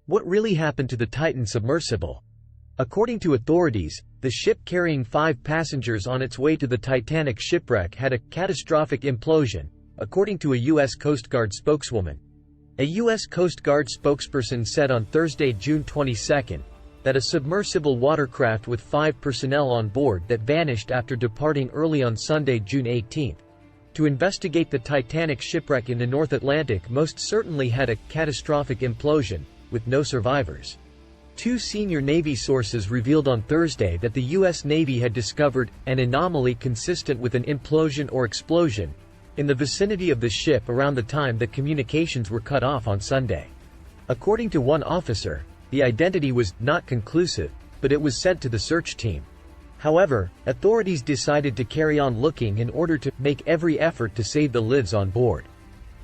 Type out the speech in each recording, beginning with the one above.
What really happened to the Titan submersible? According to authorities, the ship carrying 5 passengers on its way to the Titanic shipwreck had a catastrophic implosion, according to a U.S. Coast Guard spokeswoman. A U.S. Coast Guard spokesperson said on Thursday, June 22, that a submersible watercraft with 5 personnel on board that vanished after departing early on Sunday, June 18, to investigate the Titanic shipwreck in the North Atlantic most certainly had a catastrophic implosion, with no survivors. 2 senior Navy sources revealed on Thursday that the U.S. Navy had discovered an anomaly consistent with an implosion or explosion in the vicinity of the ship around the time that communications were cut off on Sunday. According to one officer, the identity was not conclusive, but it was sent to the search team. However, authorities decided to carry on looking in order to make every effort to save the lives on board.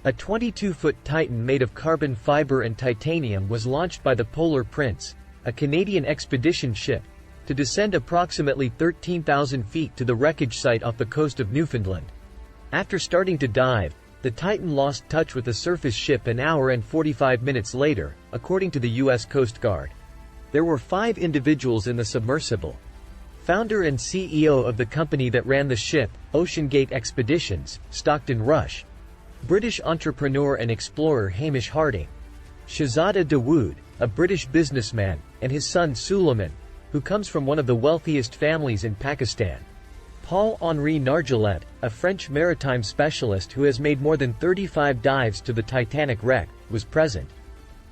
A 22-foot Titan made of carbon fiber and titanium was launched by the Polar Prince, a Canadian expedition ship, to descend approximately 13,000 feet to the wreckage site off the coast of Newfoundland. After starting to dive, the Titan lost touch with the surface ship an hour and 45 minutes later, according to the U.S. Coast Guard. There were 5 individuals in the submersible. Founder and CEO of the company that ran the ship, OceanGate Expeditions, Stockton Rush. British entrepreneur and explorer Hamish Harding. Shahzada Dawood, a British businessman, and his son Suleiman, who comes from one of the wealthiest families in Pakistan. Paul-Henri Nargeolet, a French maritime specialist who has made more than 35 dives to the Titanic wreck, was present.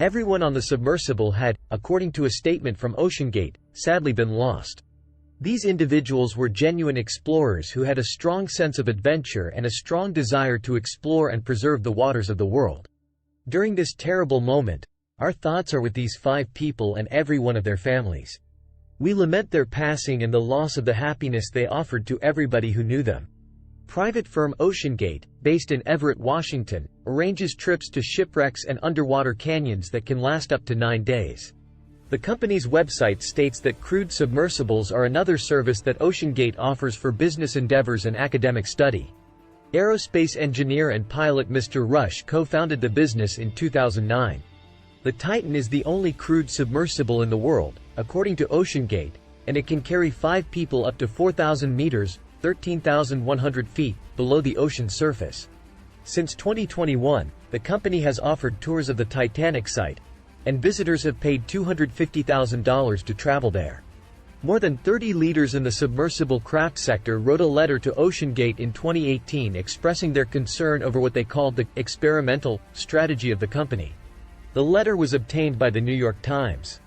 Everyone on the submersible had, according to a statement from OceanGate, sadly been lost. These individuals were genuine explorers who had a strong sense of adventure and a strong desire to explore and preserve the waters of the world. During this terrible moment, our thoughts are with these 5 people and every one of their families. We lament their passing and the loss of the happiness they offered to everybody who knew them. Private firm OceanGate, based in Everett, Washington, arranges trips to shipwrecks and underwater canyons that can last up to 9 days. The company's website states that crewed submersibles are another service that OceanGate offers for business endeavors and academic study. Aerospace engineer and pilot Mr. Rush co-founded the business in 2009. The Titan is the only crewed submersible in the world, according to OceanGate, and it can carry 5 people up to 4,000 meters, 13,100 feet, below the ocean surface. Since 2021, the company has offered tours of the Titanic site, and visitors have paid $250,000 to travel there. More than 30 leaders in the submersible craft sector wrote a letter to OceanGate in 2018 expressing their concern over what they called the experimental strategy of the company. The letter was obtained by the New York Times.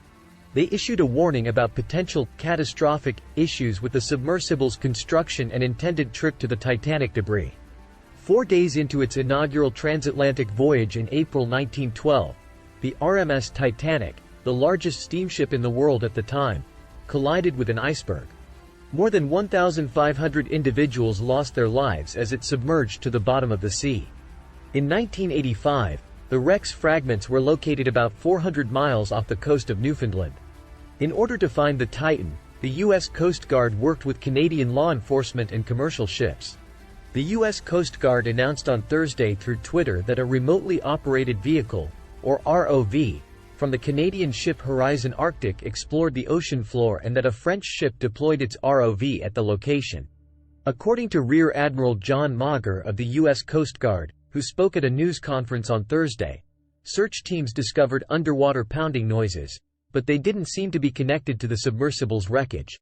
They issued a warning about potential catastrophic issues with the submersible's construction and intended trip to the Titanic debris. 4 days into its inaugural transatlantic voyage in April 1912, the RMS Titanic, the largest steamship in the world at the time, collided with an iceberg. More than 1,500 individuals lost their lives as it submerged to the bottom of the sea. In 1985, the wreck's fragments were located about 400 miles off the coast of Newfoundland. In order to find the Titan, the U.S. Coast Guard worked with Canadian law enforcement and commercial ships. The U.S. Coast Guard announced on Thursday through Twitter that a remotely operated vehicle, or ROV, from the Canadian ship Horizon Arctic explored the ocean floor and that a French ship deployed its ROV at the location. According to Rear Admiral John Mauger of the U.S. Coast Guard, who spoke at a news conference on Thursday, search teams discovered underwater pounding noises, but they didn't seem to be connected to the submersible's wreckage.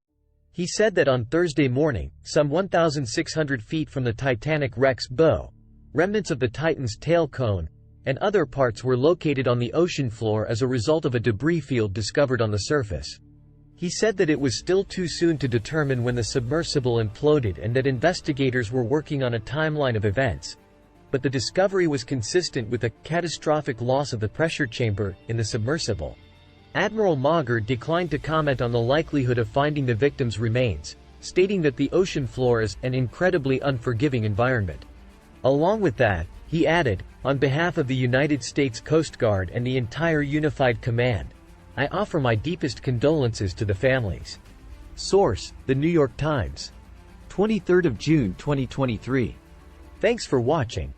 He said that on Thursday morning, some 1,600 feet from the Titanic wreck's bow, remnants of the Titan's tail cone, and other parts were located on the ocean floor as a result of a debris field discovered on the surface. He said that it was still too soon to determine when the submersible imploded and that investigators were working on a timeline of events, but the discovery was consistent with a catastrophic loss of the pressure chamber in the submersible. Admiral Mauger declined to comment on the likelihood of finding the victim's remains, stating that the ocean floor is an incredibly unforgiving environment. Along with that, he added, "On behalf of the United States Coast Guard and the entire Unified Command, I offer my deepest condolences to the families." Source: The New York Times. 23rd of June 2023. Thanks for watching.